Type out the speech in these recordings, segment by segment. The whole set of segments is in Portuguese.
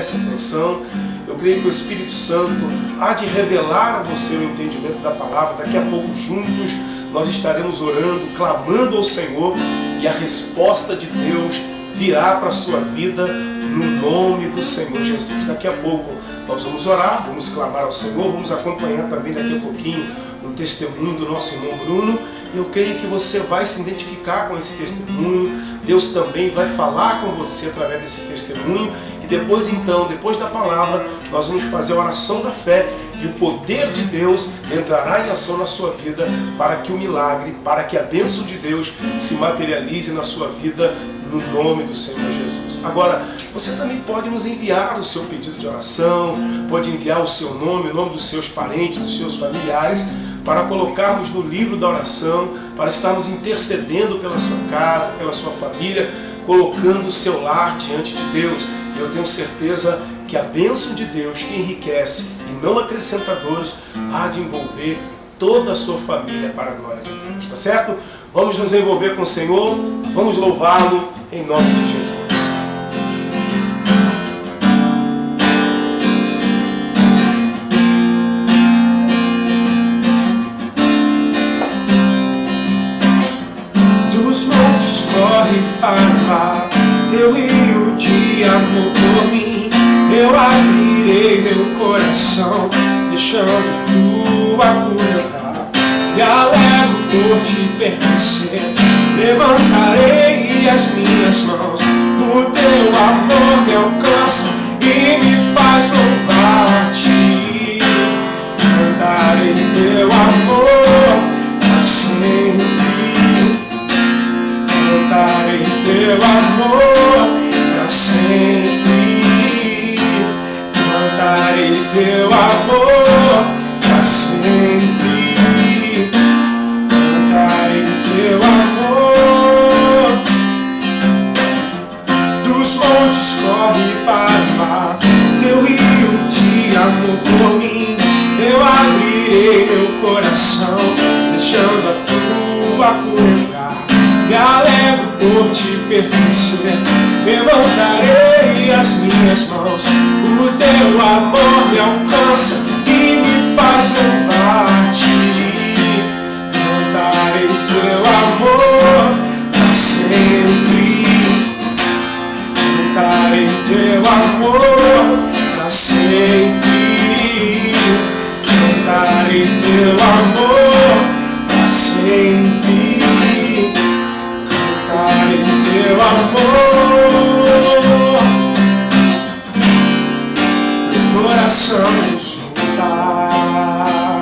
essa atenção. Eu creio que o Espírito Santo há de revelar a você o entendimento da palavra. Daqui a pouco juntos nós estaremos orando, clamando ao Senhor, e a resposta de Deus virá para a sua vida no nome do Senhor Jesus. Daqui a pouco nós vamos orar, vamos clamar ao Senhor, vamos acompanhar também daqui a pouquinho o testemunho do nosso irmão Bruno. Eu creio que você vai se identificar com esse testemunho. Deus também vai falar com você através desse testemunho. E depois então, depois da palavra, nós vamos fazer a oração da fé e o poder de Deus entrará em ação na sua vida para que o milagre, para que a bênção de Deus se materialize na sua vida no nome do Senhor Jesus. Agora, você também pode nos enviar o seu pedido de oração, pode enviar o seu nome, o nome dos seus parentes, dos seus familiares, para colocarmos no livro da oração, para estarmos intercedendo pela sua casa, pela sua família, colocando o seu lar diante de Deus. E eu tenho certeza que a bênção de Deus, que enriquece e não acrescenta dores, há de envolver toda a sua família para a glória de Deus, tá certo? Vamos nos envolver com o Senhor, vamos louvá-lo em nome de Jesus. Dos montes corre para o mar, teu rio de amor por mim. Eu abrirei meu coração, deixando tua cura entrar. Me alegro por te pertencer, levantarei as minhas mãos. O teu amor me alcança e me faz louvar-te. Cantarei teu amor para sempre. Cantarei teu amor para sempre. Cantarei teu amor para sempre. Cantarei teu amor. Dos montes corre para o mar, teu rio de amor por mim. Eu abrirei meu coração, deixando a tua cura entrar. Me alegro por te pertencer, levantarei as minhas mãos. O teu amor me alcança e me faz louvar-te. Cantarei teu amor para sempre. Cantarei teu amor para sempre. Cantarei teu amor para sempre. Cantarei teu amor. Meu coração exultar,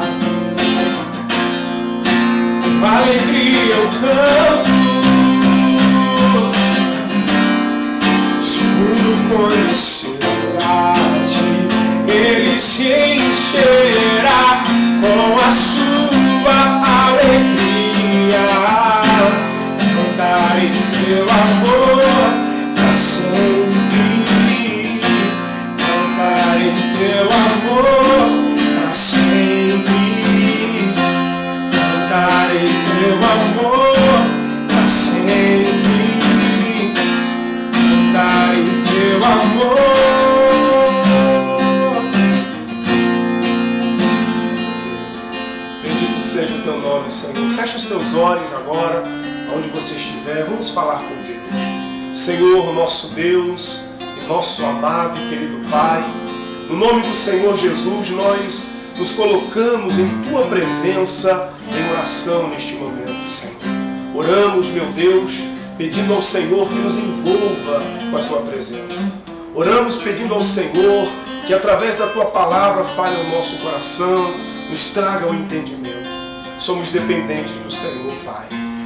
com alegria eu canto. Se o mundo conhecer-te, ele se encherá com a sua alegria. Cantarei teu amor para sempre. Cantarei teu amor para sempre. Cantarei teu amor para sempre. Cantarei teu amor. Bendito seja o teu nome, Senhor. Fecha os teus olhos agora, onde você estiver, vamos falar com Deus. Senhor, nosso Deus e nosso amado e querido Pai, no nome do Senhor Jesus, nós nos colocamos em Tua presença em oração neste momento, Senhor. Oramos, meu Deus, pedindo ao Senhor que nos envolva com a Tua presença. Oramos pedindo ao Senhor que através da Tua palavra fale ao nosso coração, nos traga o entendimento. Somos dependentes do Senhor, Pai.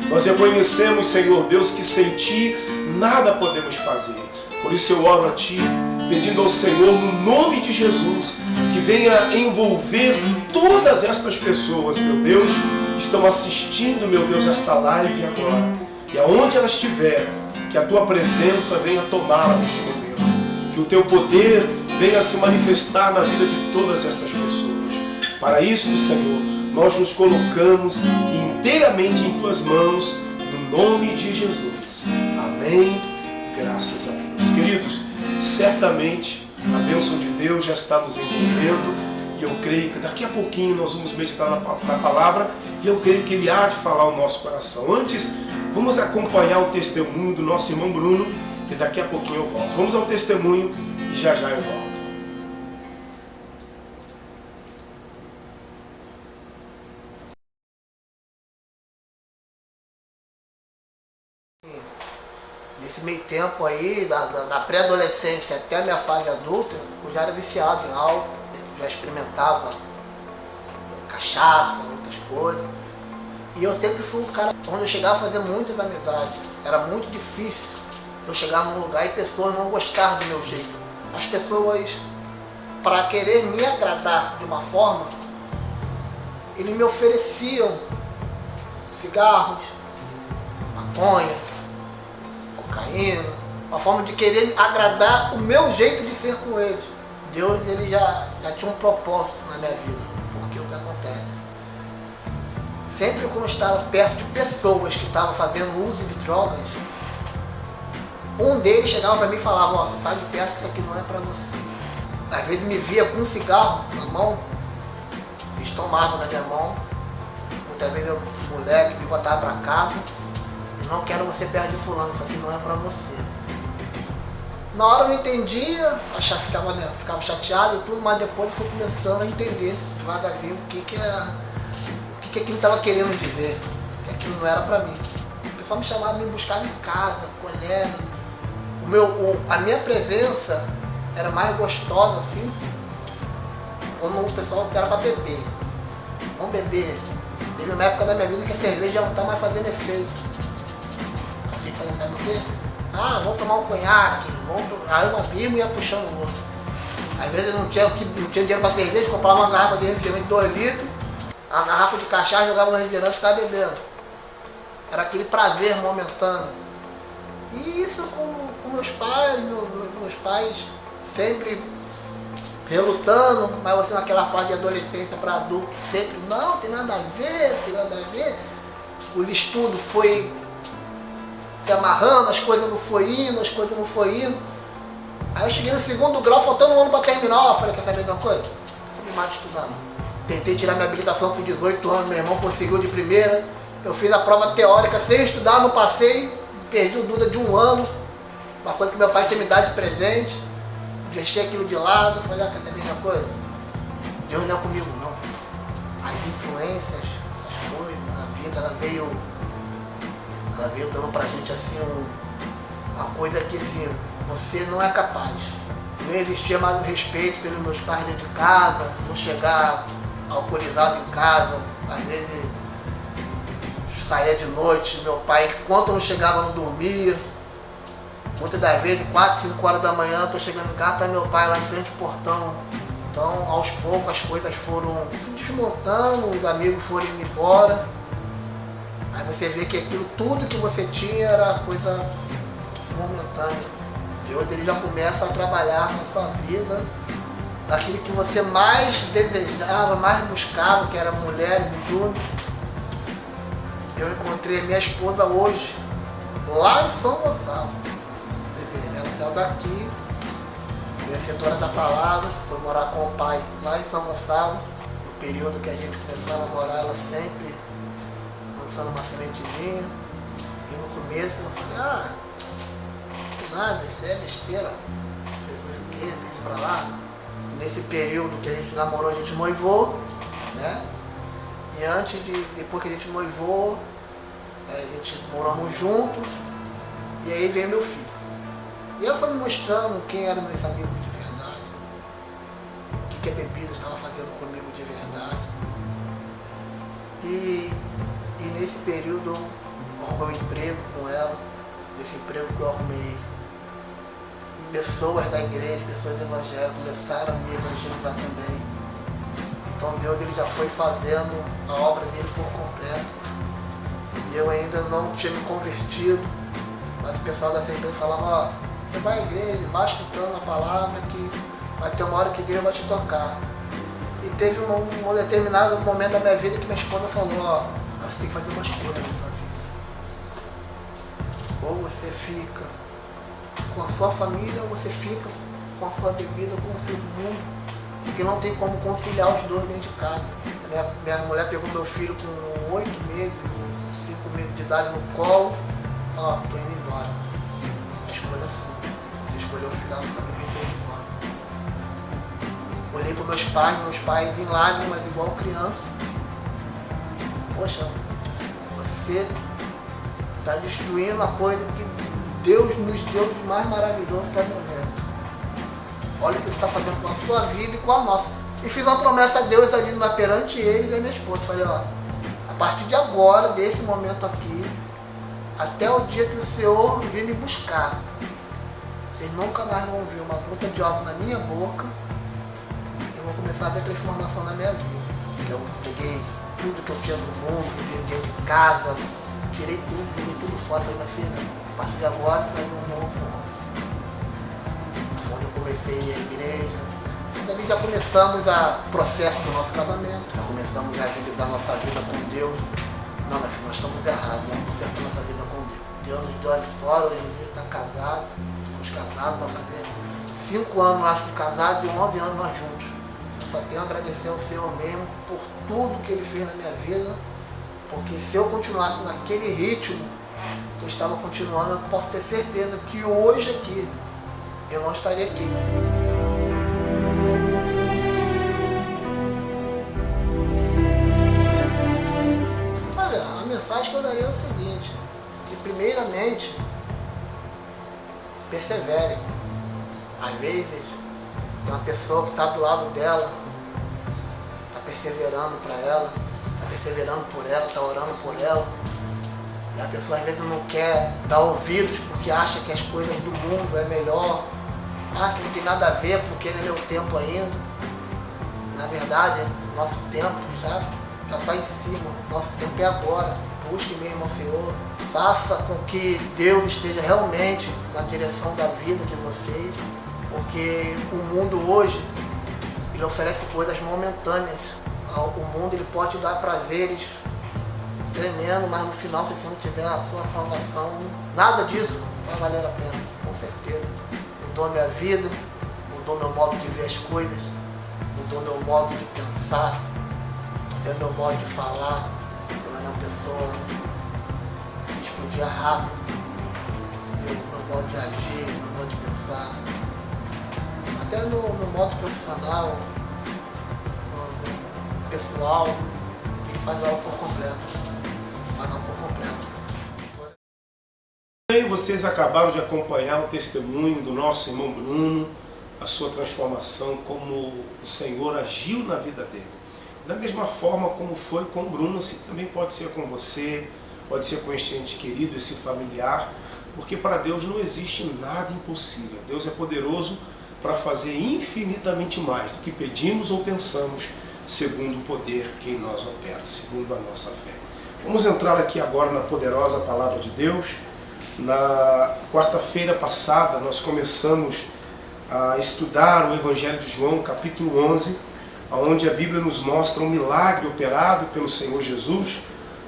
Nós reconhecemos, Senhor Deus, que sem Ti nada podemos fazer. Por isso eu oro a Ti, pedindo ao Senhor, no nome de Jesus, que venha envolver todas estas pessoas, meu Deus, que estão assistindo, meu Deus, esta live agora. E aonde elas estiverem, que a Tua presença venha tomá-la neste momento. Que o Teu poder venha se manifestar na vida de todas estas pessoas. Para isso, Senhor, nós nos colocamos inteiramente em Tuas mãos, no nome de Jesus. Amém. Graças a Deus. Queridos, certamente A bênção de Deus já está nos envolvendo e eu creio que daqui a pouquinho nós vamos meditar na palavra e eu creio que Ele há de falar ao nosso coração. Antes, vamos acompanhar o testemunho do nosso irmão Bruno e daqui a pouquinho eu volto. Vamos ao testemunho e já já eu volto. Nesse meio tempo aí, da pré-adolescência até a minha fase adulta, eu já era viciado em álcool, já experimentava cachaça, outras coisas. E eu sempre fui um cara, quando eu chegava a fazer muitas amizades, era muito difícil eu chegar num lugar e pessoas não gostavam do meu jeito. As pessoas, para querer me agradar de uma forma, eles me ofereciam cigarros, maconha, cocaína, uma forma de querer agradar o meu jeito de ser com eles. Deus, ele já tinha um propósito na minha vida, porque o que acontece? Sempre quando eu estava perto de pessoas que estavam fazendo uso de drogas, um deles chegava para mim e falava: ó, você sai de perto que isso aqui não é para você. Às vezes me via com um cigarro na mão, eles tomavam na minha mão, muitas vezes eu, moleque, me botava para casa: não quero você perto de fulano, isso aqui não é para você. Na hora eu não entendia, ficava chateado e tudo, mas depois eu fui começando a entender devagarzinho o que aquilo estava querendo dizer, que aquilo não era para mim. O pessoal me chamava, me buscava em casa, colher. A minha presença era mais gostosa assim, quando o pessoal era para beber. Vamos beber. Teve uma época da minha vida que a cerveja já não está mais fazendo efeito. Eu tinha que fazer, sabe o quê? Ah, vamos tomar um conhaque, aí uma birra ia puxando o outro. Às vezes eu não tinha dinheiro para cerveja, comprava uma garrafa de refrigerante de 2 litros, a garrafa de cachaça, jogava no refrigerante e ficava bebendo. Era aquele prazer momentâneo. E isso com meus pais sempre relutando, mas você naquela fase de adolescência para adulto, sempre, não, tem nada a ver, tem nada a ver. Os estudos foi se amarrando, as coisas não foi indo. Aí eu cheguei no 2º grau, faltando um ano para terminar, eu falei, quer saber de uma coisa? Não sabe mais de estudar não. Tentei tirar minha habilitação com 18 anos, meu irmão conseguiu de primeira. Eu fiz a prova teórica sem estudar, não passei, perdi o Duda de 1 ano. Uma coisa que meu pai tinha me dado de presente. Deixei aquilo de lado, falei, quer saber de uma coisa? Deus não é comigo não. As influências, as coisas, a vida, ela veio dando pra gente assim uma coisa que assim, você não é capaz. Não existia mais o respeito pelos meus pais dentro de casa, não chegar alcoolizado em casa, às vezes saía de noite, meu pai, enquanto eu não chegava, não dormia. Muitas das vezes, 4, 5 horas da manhã, eu tô chegando em casa, tá meu pai lá em frente ao portão. Então, aos poucos, as coisas foram se desmontando, os amigos foram indo embora. Aí você vê que aquilo, tudo que você tinha era coisa momentânea. E hoje ele já começa a trabalhar na sua vida, daquilo que você mais desejava, mais buscava, que era mulheres e tudo. Eu encontrei a minha esposa hoje, lá em São Gonçalo. Você vê, ela saiu daqui, receptora da palavra, foi morar com o pai lá em São Gonçalo. No período que a gente começou a namorar, ela sempre lançando uma sementezinha. E no começo eu falei, nada, isso é besteira. Jesus o quê? Tem isso pra lá. Nesse período que a gente namorou, a gente noivou, né? E depois que a gente noivou, a gente moramos juntos, e aí veio meu filho. E ela foi me mostrando quem eram meus amigos de verdade, o que a bebida estava fazendo comigo de verdade. E nesse período eu arrumei um emprego com ela. Nesse emprego que eu arrumei, pessoas da igreja, pessoas evangélicas começaram a me evangelizar também. Então Deus, ele já foi fazendo a obra dele por completo. E eu ainda não tinha me convertido, mas o pessoal da igreja falava, você vai à igreja, vai escutando a palavra, que vai ter uma hora que Deus vai te tocar. E teve um determinado momento da minha vida que minha esposa falou, você tem que fazer uma escolha na sua vida. Ou você fica com a sua família, ou você fica com a sua bebida, com o seu mundo, porque não tem como conciliar os dois dentro de casa. Minha mulher pegou meu filho com 8 meses, 5 meses de idade no colo, ó, tô indo embora. A escolha é sua. Você escolheu ficar no seu bebê, tô indo embora. Olhei para meus pais em lágrimas, igual criança. Poxa, você está destruindo a coisa que Deus nos deu de mais maravilhoso que é o momento. Olha o que você está fazendo com a sua vida e com a nossa. E fiz uma promessa a Deus ali perante eles e a minha esposa. Falei, ó, a partir de agora, desse momento aqui, até o dia que o Senhor vir me buscar, vocês nunca mais vão ver uma gota de álcool na minha boca. Eu vou começar a ver transformação na minha vida. Eu peguei tudo que eu tinha no mundo, dentro de casa, tirei tudo, joguei tudo fora. Falei, minha filha, a partir de agora você vai ver um novo mundo. Quando eu comecei a ir à igreja, dali já começamos o processo do nosso casamento, já começamos a agilizar nossa vida com Deus. Não, minha filha, nós estamos errados, vamos consertar nossa vida com Deus. Deus nos deu a vitória, hoje em dia está casado, estamos casados para fazer 5 anos nós casados e 11 anos nós juntos. Eu só tenho a agradecer ao Senhor mesmo por tudo que Ele fez na minha vida, porque se eu continuasse naquele ritmo que eu estava continuando, eu posso ter certeza que hoje aqui eu não estaria aqui. Olha, a mensagem que eu daria é o seguinte, que primeiramente persevere. Às vezes tem uma pessoa que está do lado dela, está perseverando para ela, está perseverando por ela, está orando por ela. E a pessoa às vezes não quer dar ouvidos porque acha que as coisas do mundo é melhor. Que não tem nada a ver porque não é meu tempo ainda. Na verdade, nosso tempo já está em cima, nosso tempo é agora. Busque mesmo ao Senhor, faça com que Deus esteja realmente na direção da vida de vocês, porque o mundo hoje, ele oferece coisas momentâneas. O mundo ele pode te dar prazeres tremendo, mas no final, se você não tiver a sua salvação, nada disso vai valer a pena, com certeza. Mudou minha vida, mudou meu modo de ver as coisas, mudou meu modo de pensar, até meu modo de falar. Eu era uma pessoa que se explodia rápido, meu modo de agir, meu modo de pensar, até no modo profissional, no pessoal, ele faz algo por completo. Vocês acabaram de acompanhar o testemunho do nosso irmão Bruno, a sua transformação, como o Senhor agiu na vida dele. Da mesma forma como foi com o Bruno, assim também pode ser com você, pode ser com este ente querido, esse familiar, porque para Deus não existe nada impossível. Deus é poderoso para fazer infinitamente mais do que pedimos ou pensamos, segundo o poder que em nós opera, segundo a nossa fé. Vamos entrar aqui agora na poderosa palavra de Deus. Na quarta-feira passada nós começamos a estudar o Evangelho de João, capítulo 11, onde a Bíblia nos mostra um milagre operado pelo Senhor Jesus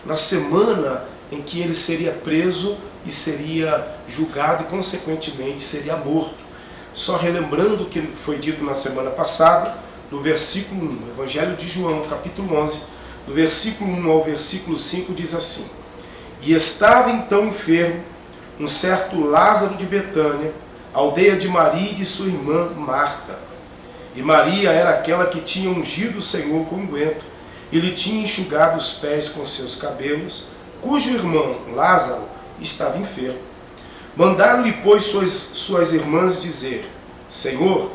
na semana em que ele seria preso e seria julgado e consequentemente seria morto. Só relembrando o que foi dito na semana passada, no versículo 1, Evangelho de João, capítulo 11, do versículo 1 ao versículo 5 diz assim: E estava então enfermo um certo Lázaro de Betânia, aldeia de Maria e de sua irmã Marta. E Maria era aquela que tinha ungido o Senhor com unguento e lhe tinha enxugado os pés com seus cabelos, cujo irmão Lázaro estava enfermo. Mandaram-lhe, pois, suas irmãs dizer: Senhor,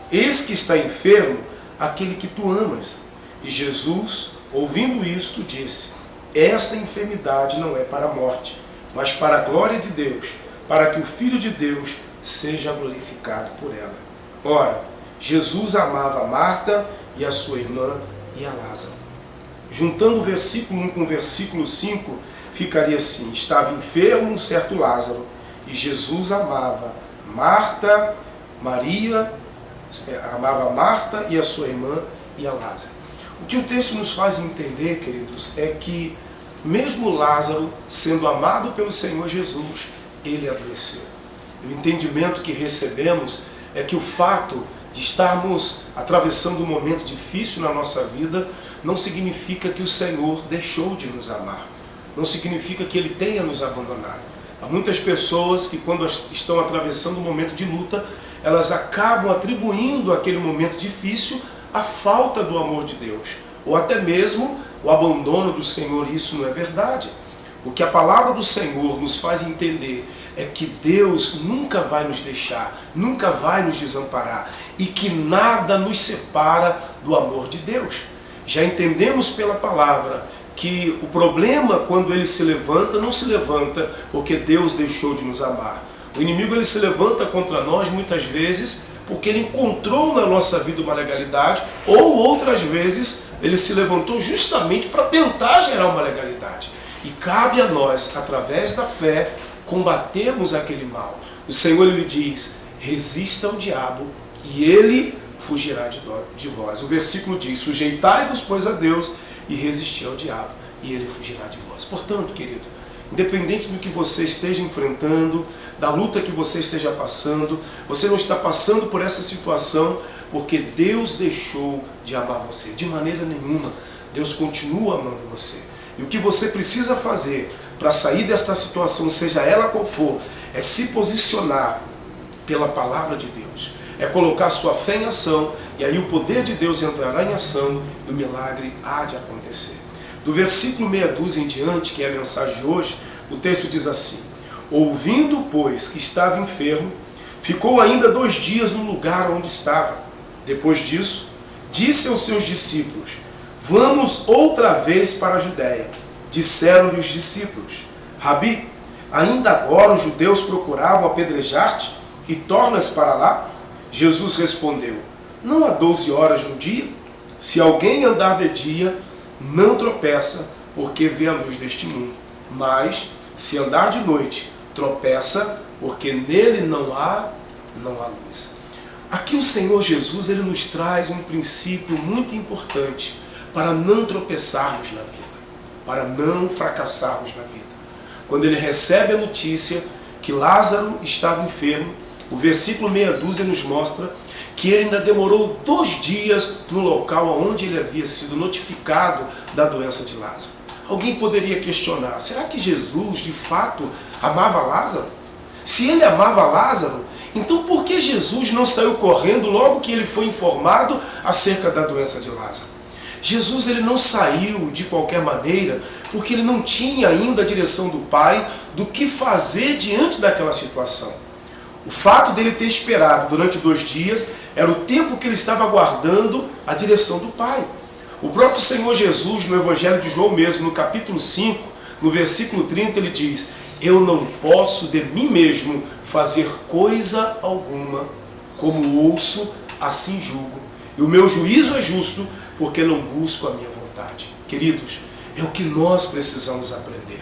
eis que está enfermo aquele que tu amas. E Jesus, ouvindo isto, disse: Esta enfermidade não é para a morte, mas para a glória de Deus, para que o Filho de Deus seja glorificado por ela. Ora, Jesus amava a Marta e a sua irmã e a Lázaro. Juntando o versículo 1 com o versículo 5, ficaria assim: estava enfermo um certo Lázaro, e Jesus amava Marta e a sua irmã e a Lázaro. O que o texto nos faz entender, queridos, é que mesmo Lázaro, sendo amado pelo Senhor Jesus, ele adoeceu. O entendimento que recebemos é que o fato de estarmos atravessando um momento difícil na nossa vida não significa que o Senhor deixou de nos amar. Não significa que Ele tenha nos abandonado. Há muitas pessoas que, quando estão atravessando um momento de luta, elas acabam atribuindo àquele momento difícil a falta do amor de Deus, ou até mesmo o abandono do Senhor. Isso não é verdade. O que a palavra do Senhor nos faz entender é que Deus nunca vai nos deixar, nunca vai nos desamparar, e que nada nos separa do amor de Deus. Já entendemos pela palavra que o problema, quando ele se levanta, não se levanta porque Deus deixou de nos amar. O inimigo, ele se levanta contra nós muitas vezes porque ele encontrou na nossa vida uma legalidade, ou outras vezes ele se levantou justamente para tentar gerar uma legalidade. E cabe a nós, através da fé, combatermos aquele mal. O Senhor, ele diz: resista ao diabo e ele fugirá de vós. O versículo diz: sujeitai-vos, pois, a Deus, e resisti ao diabo e ele fugirá de vós. Portanto, querido, independente do que você esteja enfrentando, da luta que você esteja passando, você não está passando por essa situação porque Deus deixou de amar você. De maneira nenhuma. Deus continua amando você. E o que você precisa fazer para sair desta situação, seja ela qual for, é se posicionar pela palavra de Deus. É colocar sua fé em ação, e aí o poder de Deus entrará em ação e o milagre há de acontecer. Do versículo meia dúzia em diante, que é a mensagem de hoje, o texto diz assim: ouvindo, pois, que estava enfermo, ficou ainda 2 dias no lugar onde estava. Depois disso, disse aos seus discípulos: vamos outra vez para a Judéia. Disseram-lhe os discípulos: Rabi, ainda agora os judeus procuravam apedrejar-te e tornas para lá? Jesus respondeu: não há 12 horas no dia? Se alguém andar de dia, não tropeça, porque vê a luz deste mundo. Mas, se andar de noite, tropeça, porque nele não há luz. Aqui o Senhor Jesus, ele nos traz um princípio muito importante para não tropeçarmos na vida, para não fracassarmos na vida. Quando ele recebe a notícia que Lázaro estava enfermo, o versículo meia dúzia nos mostra que ele ainda demorou 2 dias no local onde ele havia sido notificado da doença de Lázaro. Alguém poderia questionar: será que Jesus de fato amava Lázaro? Se ele amava Lázaro, então por que Jesus não saiu correndo logo que ele foi informado acerca da doença de Lázaro? Jesus, ele não saiu de qualquer maneira porque ele não tinha ainda a direção do Pai do que fazer diante daquela situação. O fato dele ter esperado durante 2 dias era o tempo que ele estava aguardando a direção do Pai. O próprio Senhor Jesus, no Evangelho de João mesmo, no capítulo 5, no versículo 30, ele diz: eu não posso de mim mesmo fazer coisa alguma, como ouço, assim julgo. E o meu juízo é justo, porque não busco a minha vontade. Queridos, é o que nós precisamos aprender.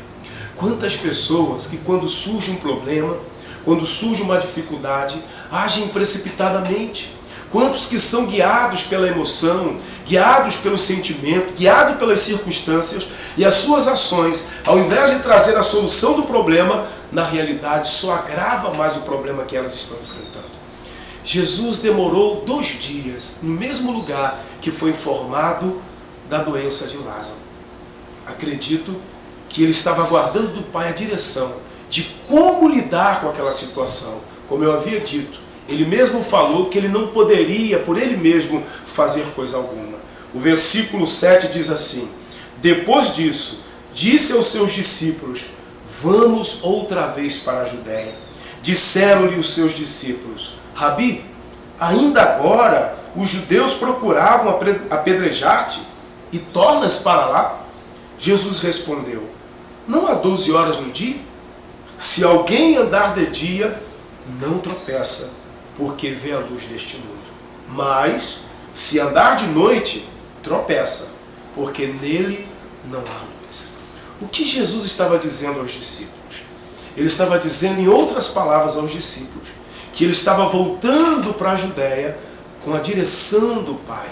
Quantas pessoas que, quando surge um problema, quando surge uma dificuldade, agem precipitadamente. Quantos que são guiados pela emoção, guiados pelo sentimento, guiados pelas circunstâncias, e as suas ações, ao invés de trazer a solução do problema, na realidade só agrava mais o problema que elas estão enfrentando. Jesus demorou 2 dias no mesmo lugar que foi informado da doença de Lázaro. Acredito que ele estava aguardando do Pai a direção de como lidar com aquela situação. Como eu havia dito, ele mesmo falou que ele não poderia, por ele mesmo, fazer coisa alguma. O versículo 7 diz assim: depois disso, disse aos seus discípulos: vamos outra vez para a Judéia. Disseram-lhe os seus discípulos: Rabi, ainda agora os judeus procuravam apedrejar-te e tornas para lá? Jesus respondeu: não há 12 horas no dia? Se alguém andar de dia, não tropeça, porque vê a luz deste mundo. Mas, se andar de noite, tropeça, porque nele não há luz. O que Jesus estava dizendo aos discípulos? Ele estava dizendo, em outras palavras, aos discípulos, que ele estava voltando para a Judéia com a direção do Pai.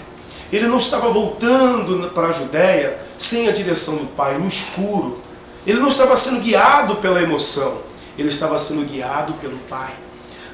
Ele não estava voltando para a Judéia sem a direção do Pai, no escuro. Ele não estava sendo guiado pela emoção, ele estava sendo guiado pelo Pai.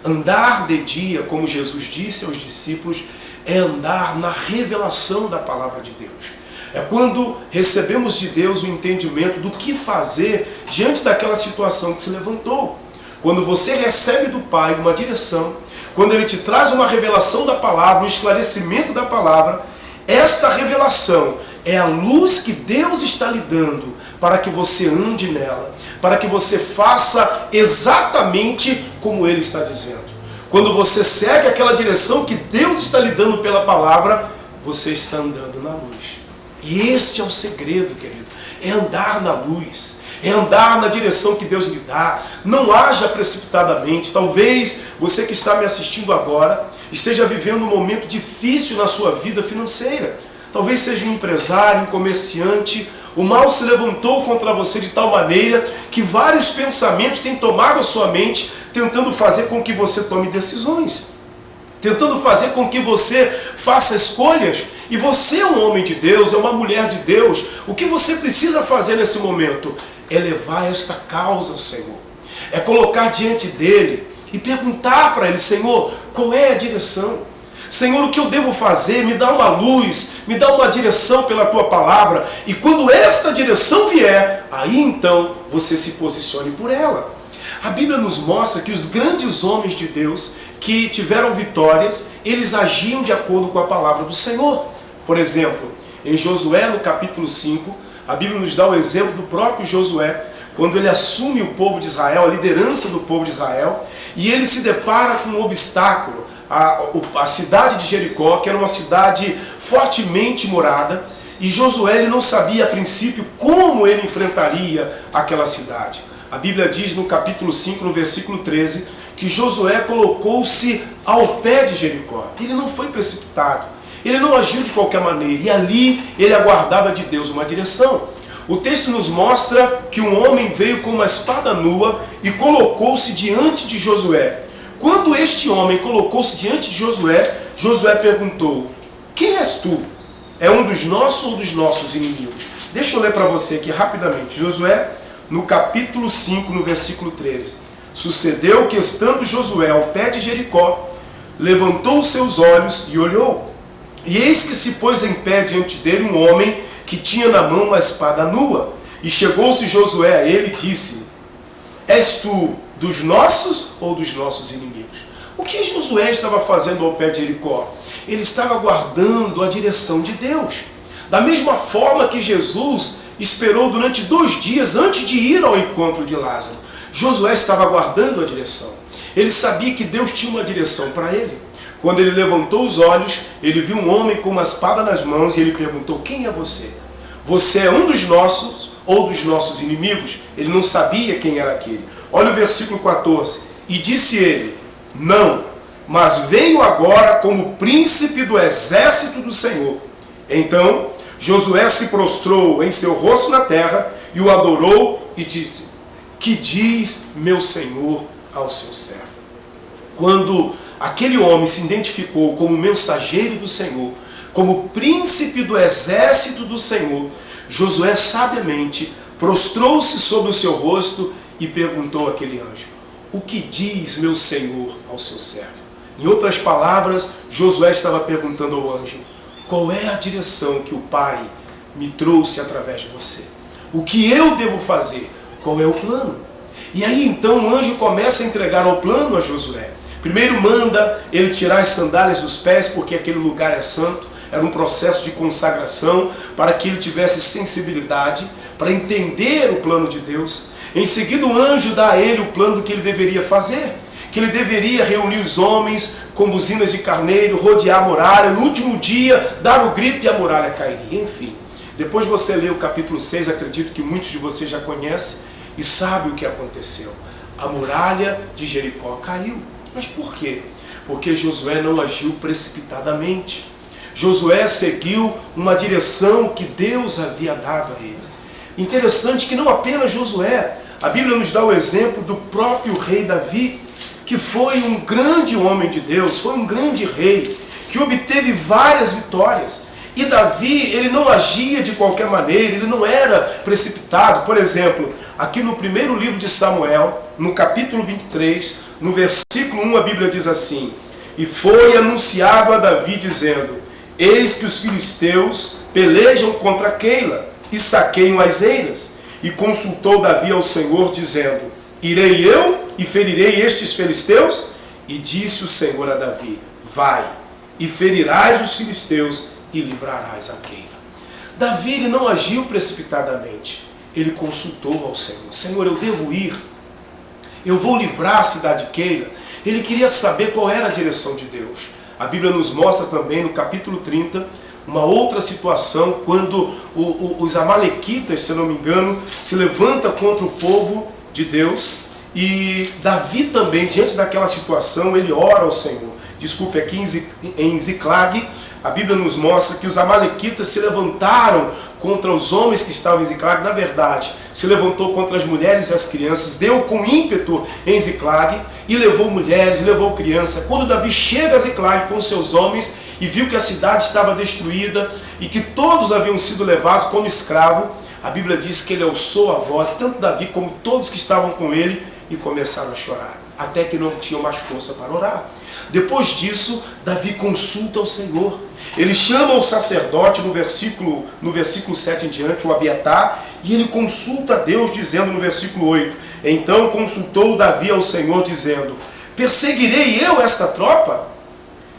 Andar de dia, como Jesus disse aos discípulos, é andar na revelação da palavra de Deus. É quando recebemos de Deus o entendimento do que fazer diante daquela situação que se levantou. Quando você recebe do Pai uma direção, quando Ele te traz uma revelação da palavra, um esclarecimento da palavra, esta revelação é a luz que Deus está lhe dando para que você ande nela, para que você faça exatamente como Ele está dizendo. Quando você segue aquela direção que Deus está lhe dando pela palavra, você está andando na luz. E este é o segredo, querido, é andar na luz, é andar na direção que Deus lhe dá. Não haja precipitadamente. Talvez você que está me assistindo agora esteja vivendo um momento difícil na sua vida financeira. Talvez seja um empresário, um comerciante. O mal se levantou contra você de tal maneira que vários pensamentos têm tomado a sua mente, tentando fazer com que você tome decisões, tentando fazer com que você faça escolhas. E você é um homem de Deus, é uma mulher de Deus. O que você precisa fazer nesse momento é levar esta causa ao Senhor. É colocar diante dele e perguntar para ele: Senhor, qual é a direção? Senhor, o que eu devo fazer? Me dá uma luz, me dá uma direção pela tua palavra. E quando esta direção vier, aí então você se posicione por ela. A Bíblia nos mostra que os grandes homens de Deus que tiveram vitórias, eles agiam de acordo com a palavra do Senhor. Por exemplo, em Josué, no capítulo 5, a Bíblia nos dá o exemplo do próprio Josué, quando ele assume o povo de Israel, a liderança do povo de Israel, e ele se depara com um obstáculo. A cidade de Jericó, que era uma cidade fortemente morada, e Josué ele não sabia a princípio como ele enfrentaria aquela cidade. A Bíblia diz no capítulo 5, no versículo 13, que Josué colocou-se ao pé de Jericó. Ele não foi precipitado, ele não agiu de qualquer maneira, e ali ele aguardava de Deus uma direção. O texto nos mostra que um homem veio com uma espada nua e colocou-se diante de Josué. Quando este homem colocou-se diante de Josué, Josué perguntou: quem és tu? É um dos nossos ou dos nossos inimigos? Deixa eu ler para você aqui rapidamente. Josué, no capítulo 5, no versículo 13. Sucedeu que, estando Josué ao pé de Jericó, levantou os seus olhos e olhou. E eis que se pôs em pé diante dele um homem que tinha na mão uma espada nua. E chegou-se Josué a ele e disse: és tu dos nossos ou dos nossos inimigos? O que Josué estava fazendo ao pé de Jericó? Ele estava aguardando a direção de Deus. Da mesma forma que Jesus esperou durante 2 dias antes de ir ao encontro de Lázaro, Josué estava aguardando a direção. Ele sabia que Deus tinha uma direção para ele. Quando ele levantou os olhos, ele viu um homem com uma espada nas mãos e ele perguntou: quem é você? Você é um dos nossos ou dos nossos inimigos? Ele não sabia quem era aquele. Olha o versículo 14. E disse ele: não, mas venho agora como príncipe do exército do Senhor. Então Josué se prostrou em seu rosto na terra e o adorou e disse: que diz meu Senhor ao seu servo? Quando aquele homem se identificou como mensageiro do Senhor, como príncipe do exército do Senhor, Josué sabiamente prostrou-se sobre o seu rosto e perguntou àquele anjo: o que diz meu Senhor ao seu servo? Em outras palavras, Josué estava perguntando ao anjo: qual é a direção que o Pai me trouxe através de você? O que eu devo fazer? Qual é o plano? E aí então o anjo começa a entregar o plano a Josué. Primeiro manda ele tirar as sandálias dos pés, porque aquele lugar é santo. Era um processo de consagração para que ele tivesse sensibilidade para entender o plano de Deus. Em seguida o anjo dá a ele o plano do que ele deveria fazer, que ele deveria reunir os homens com buzinas de carneiro, rodear a muralha, no último dia dar o grito e a muralha cairia. Enfim, depois você lê o capítulo 6, acredito que muitos de vocês já conhecem e sabem o que aconteceu. A muralha de Jericó caiu. Mas por quê? Porque Josué não agiu precipitadamente. Josué seguiu uma direção que Deus havia dado a ele. Interessante que não apenas Josué, a Bíblia nos dá o exemplo do próprio rei Davi, que foi um grande homem de Deus, foi um grande rei, que obteve várias vitórias. E Davi, ele não agia de qualquer maneira, ele não era precipitado. Por exemplo, aqui no primeiro livro de Samuel, no capítulo 23, no versículo 1, a Bíblia diz assim: e foi anunciado a Davi, dizendo: eis que os filisteus pelejam contra Keila e saqueiam as eiras. E consultou Davi ao Senhor, dizendo: irei eu e ferirei estes filisteus? E disse o Senhor a Davi: vai, e ferirás os filisteus e livrarás a Keila. Davi, ele não agiu precipitadamente. Ele consultou ao Senhor: Senhor, eu devo ir? Eu vou livrar a cidade de Keila? Ele queria saber qual era a direção de Deus. A Bíblia nos mostra também no capítulo 30 uma outra situação, quando os amalequitas, se eu não me engano, se levantam contra o povo de Deus. E Davi também, diante daquela situação, ele ora ao Senhor. Desculpe, aqui em Ziclag, a Bíblia nos mostra que os amalequitas se levantaram contra os homens que estavam em Ziclag. Na verdade, se levantou contra as mulheres e as crianças, deu com ímpeto em Ziclag e levou mulheres, levou crianças. Quando Davi chega a Ziclag com seus homens e viu que a cidade estava destruída e que todos haviam sido levados como escravo, a Bíblia diz que ele alçou a voz, tanto Davi como todos que estavam com ele, e começaram a chorar, até que não tinham mais força para orar. Depois disso, Davi consulta ao Senhor. Ele chama o sacerdote no versículo 7 em diante, o Abiatar, e ele consulta a Deus, dizendo no versículo 8: então consultou Davi ao Senhor, dizendo: perseguirei eu esta tropa?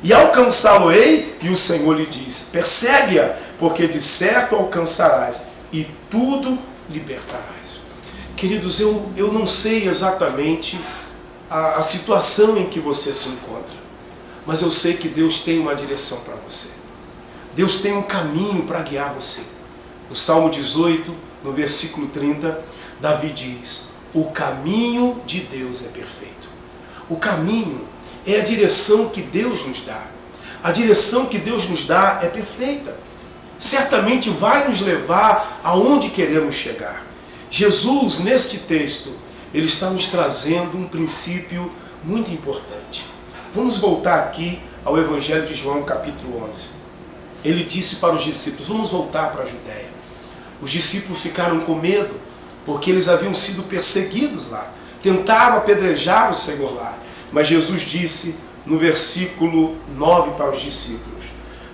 E alcançá-lo-ei? E o Senhor lhe diz: persegue-a, porque de certo alcançarás, e tudo libertarás. Queridos, eu não sei exatamente a situação em que você se encontra, mas eu sei que Deus tem uma direção para você. Deus tem um caminho para guiar você. No Salmo 18, no versículo 30, Davi diz: o caminho de Deus é perfeito. O caminho é a direção que Deus nos dá. A direção que Deus nos dá é perfeita. Certamente vai nos levar aonde queremos chegar. Jesus, neste texto, ele está nos trazendo um princípio muito importante. Vamos voltar aqui ao Evangelho de João, capítulo 11. Ele disse para os discípulos: vamos voltar para a Judéia. Os discípulos ficaram com medo, porque eles haviam sido perseguidos lá. Tentaram apedrejar o Senhor lá. Mas Jesus disse no versículo 9 para os discípulos: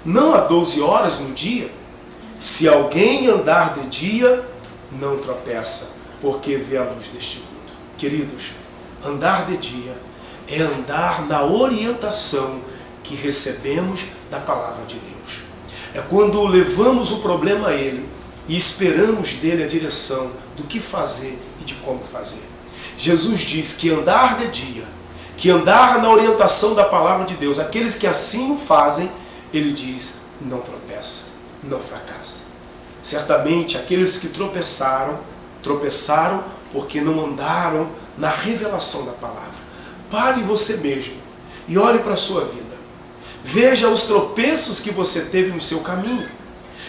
não há 12 horas no dia? Se alguém andar de dia, não tropeça, porque vê a luz deste mundo. Queridos, andar de dia é andar na orientação que recebemos da palavra de Deus. É quando levamos o problema a Ele e esperamos dele a direção do que fazer e de como fazer. Jesus diz que andar de dia, que andar na orientação da palavra de Deus, aqueles que assim o fazem, ele diz: não tropeça, não fracassa. Certamente aqueles que tropeçaram porque não andaram na revelação da palavra. Pare você mesmo e olhe para a sua vida. Veja os tropeços que você teve no seu caminho.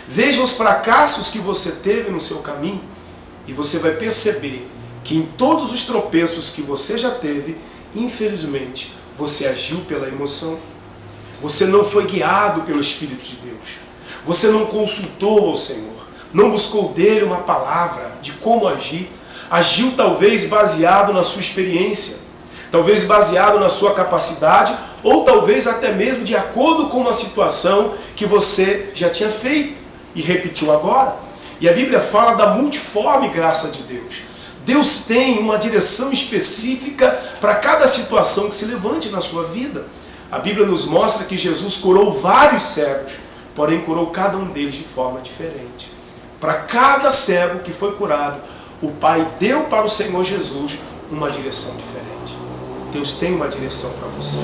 Veja os fracassos que você teve no seu caminho. E você vai perceber que em todos os tropeços que você já teve, infelizmente, você agiu pela emoção. Você não foi guiado pelo Espírito de Deus. Você não consultou ao Senhor. Não buscou dele uma palavra de como agir. Agiu talvez baseado na sua experiência, talvez baseado na sua capacidade, ou talvez até mesmo de acordo com uma situação que você já tinha feito e repetiu agora. E a Bíblia fala da multiforme graça de Deus. Deus tem uma direção específica para cada situação que se levante na sua vida. A Bíblia nos mostra que Jesus curou vários cegos, porém curou cada um deles de forma diferente. Para cada cego que foi curado, o Pai deu para o Senhor Jesus uma direção diferente. Deus tem uma direção para você.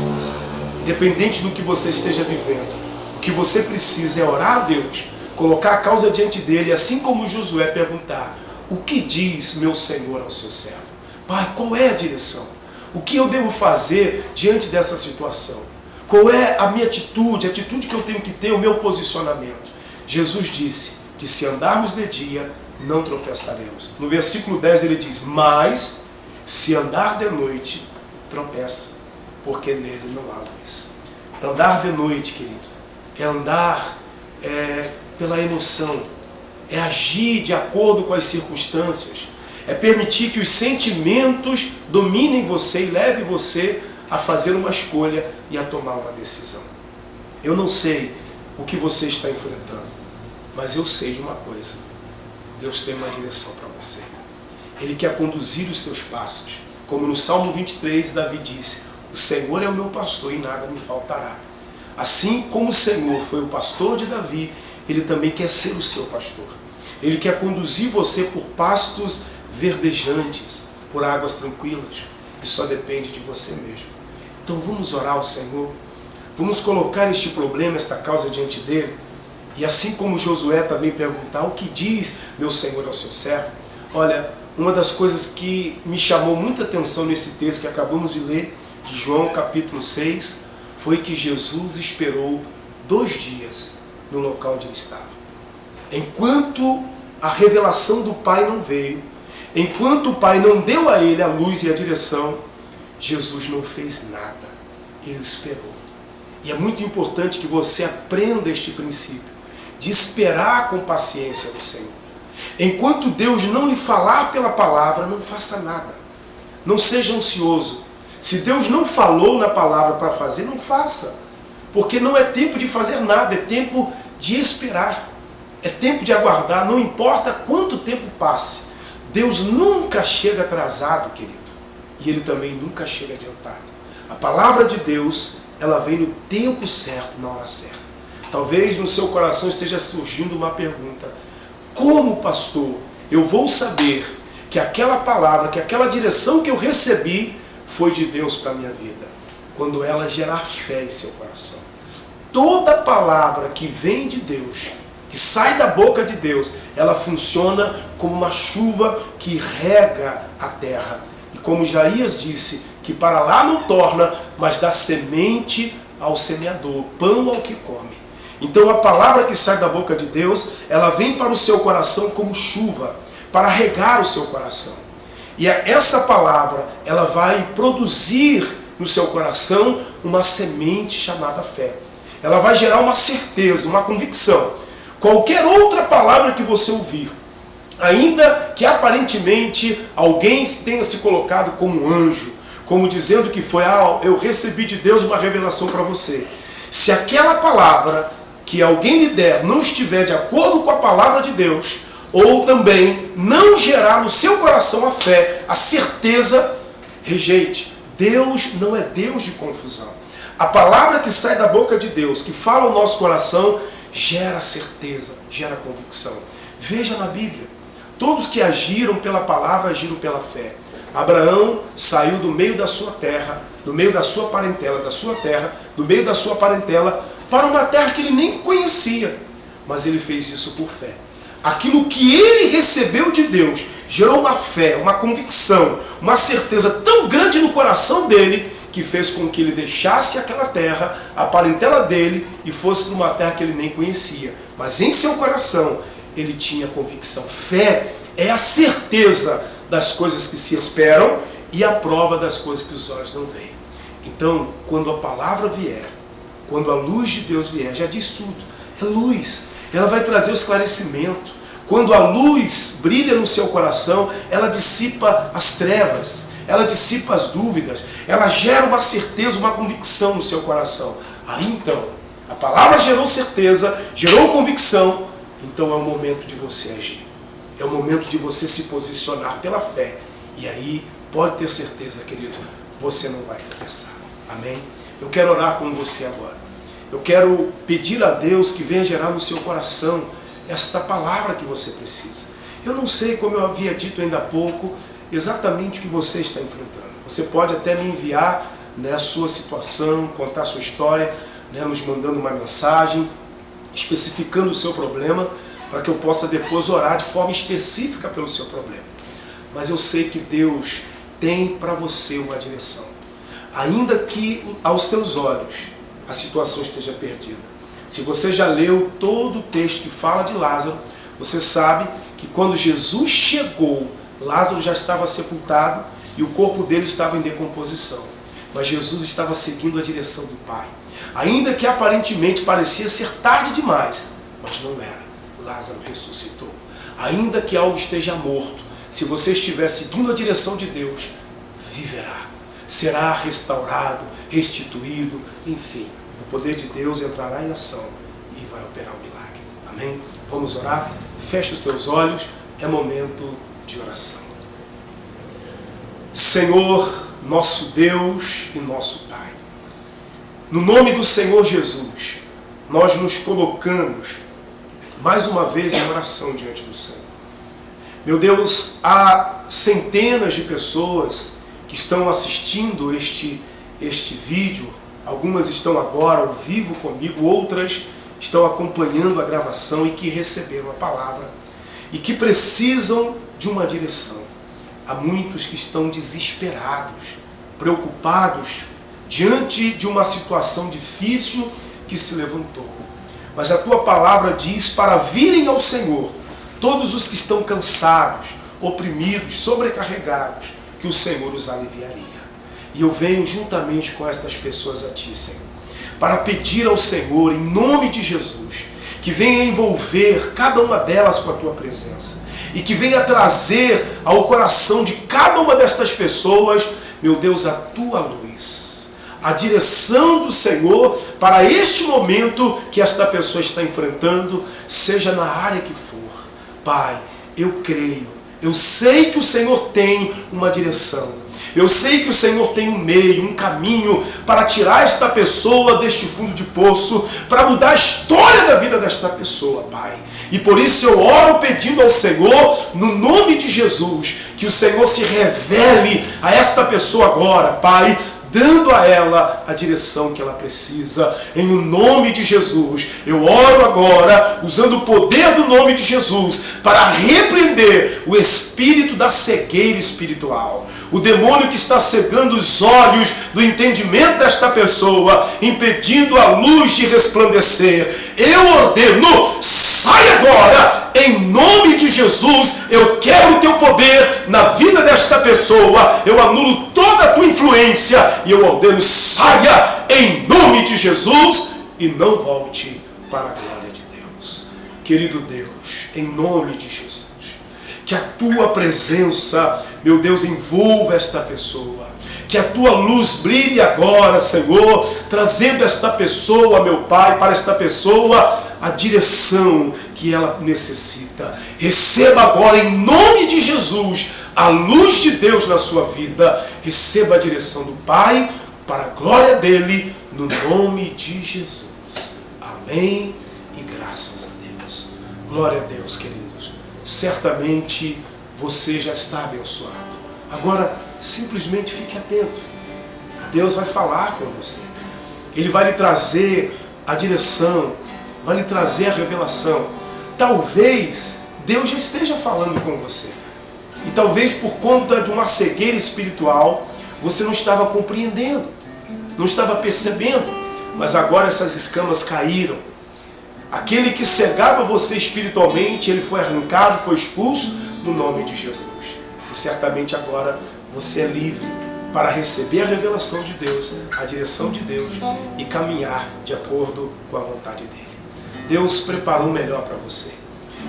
Independente do que você esteja vivendo, o que você precisa é orar a Deus, colocar a causa diante dele, assim como Josué perguntar: o que diz meu Senhor ao seu servo? Pai, qual é a direção? O que eu devo fazer diante dessa situação? Qual é a minha atitude, a atitude que eu tenho que ter, o meu posicionamento? Jesus disse que se andarmos de dia, não tropeçaremos. No versículo 10 ele diz: mas se andar de noite, tropeça, porque nele não há luz. Andar de noite, querido, é andar pela emoção, é agir de acordo com as circunstâncias, É permitir que os sentimentos dominem você e levem você a fazer uma escolha e a tomar uma decisão. Eu não sei o que você está enfrentando, mas eu sei de uma coisa: Deus tem uma direção para você. Ele quer conduzir os teus passos. Como no Salmo 23, Davi disse: o Senhor é o meu pastor e nada me faltará. Assim como o Senhor foi o pastor de Davi, Ele também quer ser o seu pastor. Ele quer conduzir você por pastos verdejantes, por águas tranquilas. E só depende de você mesmo. Então vamos orar ao Senhor. Vamos colocar este problema, esta causa diante dele. E assim como Josué também perguntar: o que diz meu Senhor ao seu servo? Olha, uma das coisas que me chamou muita atenção nesse texto que acabamos de ler, de João capítulo 6, foi que Jesus esperou 2 dias no local onde ele estava. Enquanto a revelação do Pai não veio, enquanto o Pai não deu a ele a luz e a direção, Jesus não fez nada. Ele esperou. E é muito importante que você aprenda este princípio de esperar com paciência no Senhor. Enquanto Deus não lhe falar pela palavra, não faça nada. Não seja ansioso. Se Deus não falou na palavra para fazer, não faça. Porque não é tempo de fazer nada, é tempo de esperar. É tempo de aguardar, não importa quanto tempo passe. Deus nunca chega atrasado, querido. E Ele também nunca chega adiantado. A palavra de Deus, ela vem no tempo certo, na hora certa. Talvez no seu coração esteja surgindo uma pergunta: como, pastor, eu vou saber que aquela palavra, que aquela direção que eu recebi foi de Deus para a minha vida? Quando ela gerar fé em seu coração. Toda palavra que vem de Deus, que sai da boca de Deus, ela funciona como uma chuva que rega a terra. E como Isaías disse, que para lá não torna, mas dá semente ao semeador, pão ao que come. Então a palavra que sai da boca de Deus, ela vem para o seu coração como chuva, para regar o seu coração. E essa palavra, ela vai produzir no seu coração uma semente chamada fé. Ela vai gerar uma certeza, uma convicção. Qualquer outra palavra que você ouvir, ainda que aparentemente alguém tenha se colocado como anjo, como dizendo que foi: eu recebi de Deus uma revelação para você. Se aquela palavra que alguém lhe der não estiver de acordo com a palavra de Deus, ou também não gerar no seu coração a fé, a certeza, rejeite. Deus não é Deus de confusão. A palavra que sai da boca de Deus, que fala ao nosso coração, gera certeza, gera convicção. Veja na Bíblia, todos que agiram pela palavra, agiram pela fé. Abraão saiu do meio da sua terra, do meio da sua parentela, da sua terra, do meio da sua parentela, para uma terra que ele nem conhecia. Mas ele fez isso por fé. Aquilo que ele recebeu de Deus gerou uma fé, uma convicção, uma certeza tão grande no coração dele, que fez com que ele deixasse aquela terra, a parentela dele, e fosse para uma terra que ele nem conhecia. Mas em seu coração ele tinha convicção. Fé é a certeza das coisas que se esperam e a prova das coisas que os olhos não veem. Então, quando a palavra vier, quando a luz de Deus vier, já diz tudo, é luz. Ela vai trazer o esclarecimento. Quando a luz brilha no seu coração, ela dissipa as trevas, ela dissipa as dúvidas, ela gera uma certeza, uma convicção no seu coração. Aí então, a palavra gerou certeza, gerou convicção, então é o momento de você agir. É o momento de você se posicionar pela fé. E aí, pode ter certeza, querido, você não vai tropeçar. Amém? Eu quero orar com você agora. Eu quero pedir a Deus que venha gerar no seu coração esta palavra que você precisa. Eu não sei, como eu havia dito ainda há pouco, exatamente o que você está enfrentando. Você pode até me enviar, a sua situação, contar a sua história, nos mandando uma mensagem, especificando o seu problema, para que eu possa depois orar de forma específica pelo seu problema. Mas eu sei que Deus tem para você uma direção. Ainda que aos teus olhos a situação esteja perdida. Se você já leu todo o texto que fala de Lázaro, você sabe que quando Jesus chegou, Lázaro já estava sepultado e o corpo dele estava em decomposição. Mas Jesus estava seguindo a direção do Pai. Ainda que aparentemente parecia ser tarde demais, mas não era. Lázaro ressuscitou. Ainda que algo esteja morto, se você estiver seguindo a direção de Deus, viverá, será restaurado, restituído, enfim, o poder de Deus entrará em ação e vai operar o milagre. Amém? Vamos orar? Feche os teus olhos, é momento de oração. Senhor, nosso Deus e nosso Pai, no nome do Senhor Jesus, nós nos colocamos mais uma vez em oração diante do Senhor. Meu Deus, há centenas de pessoas que estão assistindo este vídeo, algumas estão agora ao vivo comigo, outras estão acompanhando a gravação e que receberam a palavra e que precisam de uma direção. Há muitos que estão desesperados, preocupados, diante de uma situação difícil que se levantou. Mas a Tua palavra diz para virem ao Senhor todos os que estão cansados, oprimidos, sobrecarregados, que o Senhor os aliviaria. E eu venho juntamente com estas pessoas a Ti, Senhor, para pedir ao Senhor, em nome de Jesus, que venha envolver cada uma delas com a Tua presença e que venha trazer ao coração de cada uma destas pessoas, meu Deus, a Tua luz, a direção do Senhor para este momento que esta pessoa está enfrentando, seja na área que for. Pai, eu creio, eu sei que o Senhor tem uma direção. Eu sei que o Senhor tem um meio, um caminho para tirar esta pessoa deste fundo de poço, para mudar a história da vida desta pessoa, Pai. E por isso eu oro pedindo ao Senhor, no nome de Jesus, que o Senhor se revele a esta pessoa agora, Pai, dando a ela a direção que ela precisa. Em o nome de Jesus, eu oro agora, usando o poder do nome de Jesus, para repreender o espírito da cegueira espiritual. O demônio que está cegando os olhos do entendimento desta pessoa, impedindo a luz de resplandecer. Eu ordeno, sai agora, em nome de Jesus. Eu quero o teu poder na vida desta pessoa. Eu anulo toda a tua influência e eu ordeno, saia em nome de Jesus e não volte para a glória de Deus. Querido Deus, em nome de Jesus, que a tua presença, meu Deus, envolva esta pessoa. Que a tua luz brilhe agora, Senhor, trazendo esta pessoa, meu Pai, para esta pessoa a direção que ela necessita. Receba agora, em nome de Jesus, a luz de Deus na sua vida. Receba a direção do Pai, para a glória dele, no nome de Jesus. Amém e graças a Deus. Glória a Deus, queridos. Certamente você já está abençoado. Agora, simplesmente fique atento. Deus vai falar com você. Ele vai lhe trazer a direção, vai lhe trazer a revelação. Talvez Deus já esteja falando com você. E talvez por conta de uma cegueira espiritual, você não estava compreendendo, não estava percebendo. Mas agora essas escamas caíram. Aquele que cegava você espiritualmente, ele foi arrancado, foi expulso no nome de Jesus. E certamente agora você é livre para receber a revelação de Deus, a direção de Deus e caminhar de acordo com a vontade dele. Deus preparou o melhor para você.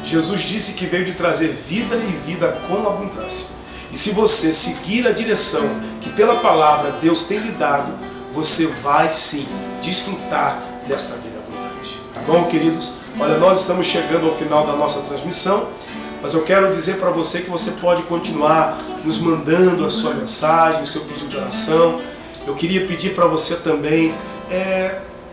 Jesus disse que veio de trazer vida e vida com abundância. E se você seguir a direção que pela palavra Deus tem lhe dado, você vai sim desfrutar desta vida abundante. Tá bom, queridos? Olha, nós estamos chegando ao final da nossa transmissão, mas eu quero dizer para você que você pode continuar nos mandando a sua mensagem, o seu pedido de oração. Eu queria pedir para você também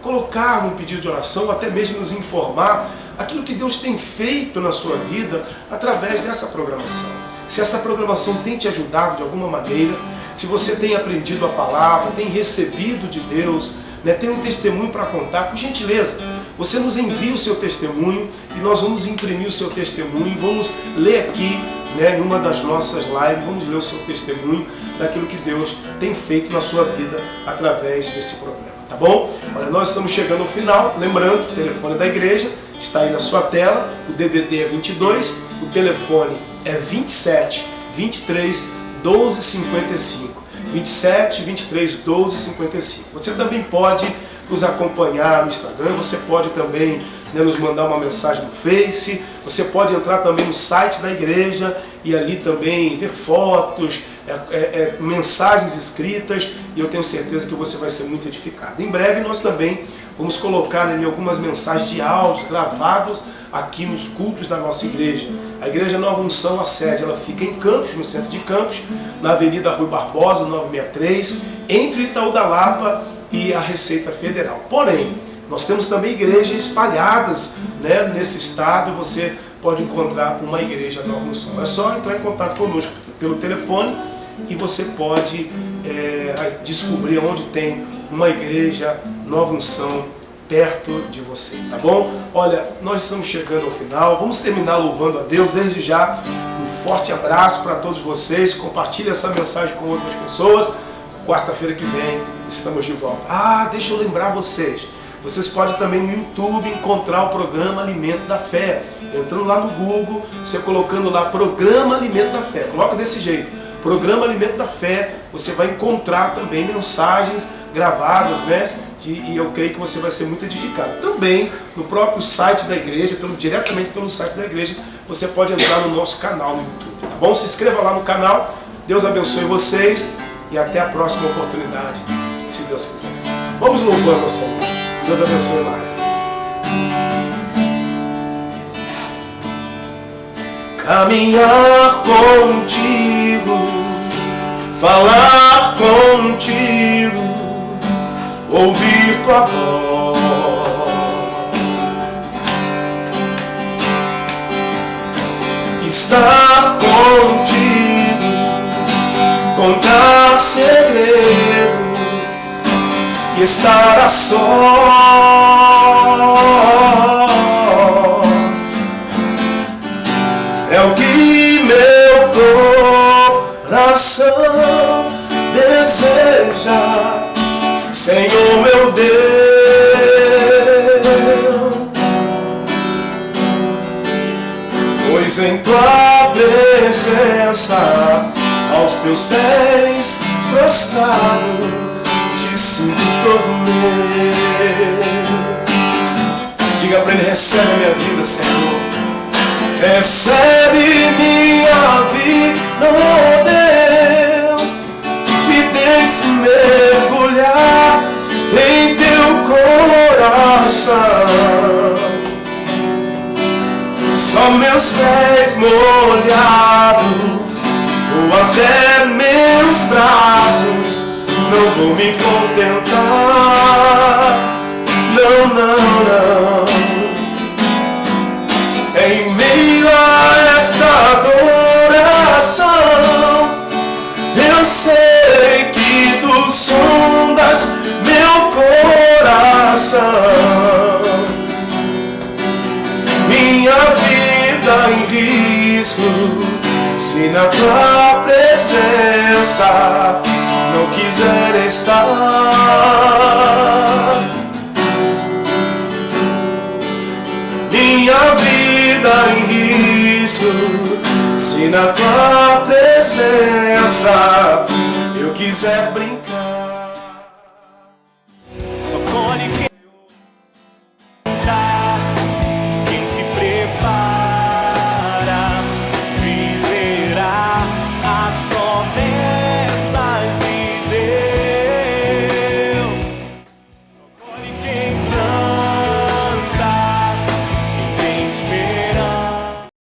colocar um pedido de oração, ou até mesmo nos informar aquilo que Deus tem feito na sua vida através dessa programação. Se essa programação tem te ajudado de alguma maneira, se você tem aprendido a palavra, tem recebido de Deus, tem um testemunho para contar, por gentileza, você nos envia o seu testemunho e nós vamos imprimir o seu testemunho e vamos ler aqui, em uma das nossas lives, vamos ler o seu testemunho daquilo que Deus tem feito na sua vida através desse programa, tá bom? Olha, nós estamos chegando ao final, lembrando, o telefone da igreja está aí na sua tela, o DDD é 22, o telefone é 27 23 12 55. 27 23 12 55. Você também pode nos acompanhar no Instagram, você pode também nos mandar uma mensagem no Face, você pode entrar também no site da igreja e ali também ver fotos, mensagens escritas, e eu tenho certeza que você vai ser muito edificado. Em breve nós também vamos colocar ali algumas mensagens de áudio gravados aqui nos cultos da nossa igreja. A Igreja Nova Unção, a sede, ela fica em Campos, no centro de Campos, na Avenida Rui Barbosa, 963, entre Itaú da Lapa e a Receita Federal. Porém, nós temos também igrejas espalhadas, né, nesse estado. Você pode encontrar uma Igreja Nova Unção. É só entrar em contato conosco pelo telefone e você pode descobrir onde tem uma Igreja Nova Unção perto de você, tá bom? Olha, nós estamos chegando ao final, vamos terminar louvando a Deus. Desde já, um forte abraço para todos vocês, compartilhe essa mensagem com outras pessoas. Quarta-feira que vem estamos de volta. Deixa eu lembrar vocês podem também no YouTube encontrar o programa Alimento da Fé, entrando lá no Google, você colocando lá Programa Alimento da Fé, coloca desse jeito, Programa Alimento da Fé, você vai encontrar também mensagens gravadas, né? E eu creio que você vai ser muito edificado. Também no próprio site da igreja, diretamente pelo site da igreja, você pode entrar no nosso canal no YouTube, tá bom? Se inscreva lá no canal, Deus abençoe vocês e até a próxima oportunidade, se Deus quiser. Vamos louvando ao Senhor. Deus abençoe mais. Caminhar contigo, falar contigo, ouvir tua voz, estar contigo, contar segredos e estar a sós. É o que meu coração deseja, Senhor meu Deus. Pois em tua presença, aos teus pés prostrado, te sinto todo meu. Diga para ele: recebe a minha vida, Senhor. Recebe minha vida, oh Deus, e deixe mergulhar em teu coração. Só meus pés molhados ou até meus braços não vou me contentar. Não, não, não. Em meio a esta adoração, eu sei que tu sondas meu coração. Minha vida em risco, se na tua presença não quiser estar. Minha vida em risco, se na tua presença eu quiser brincar.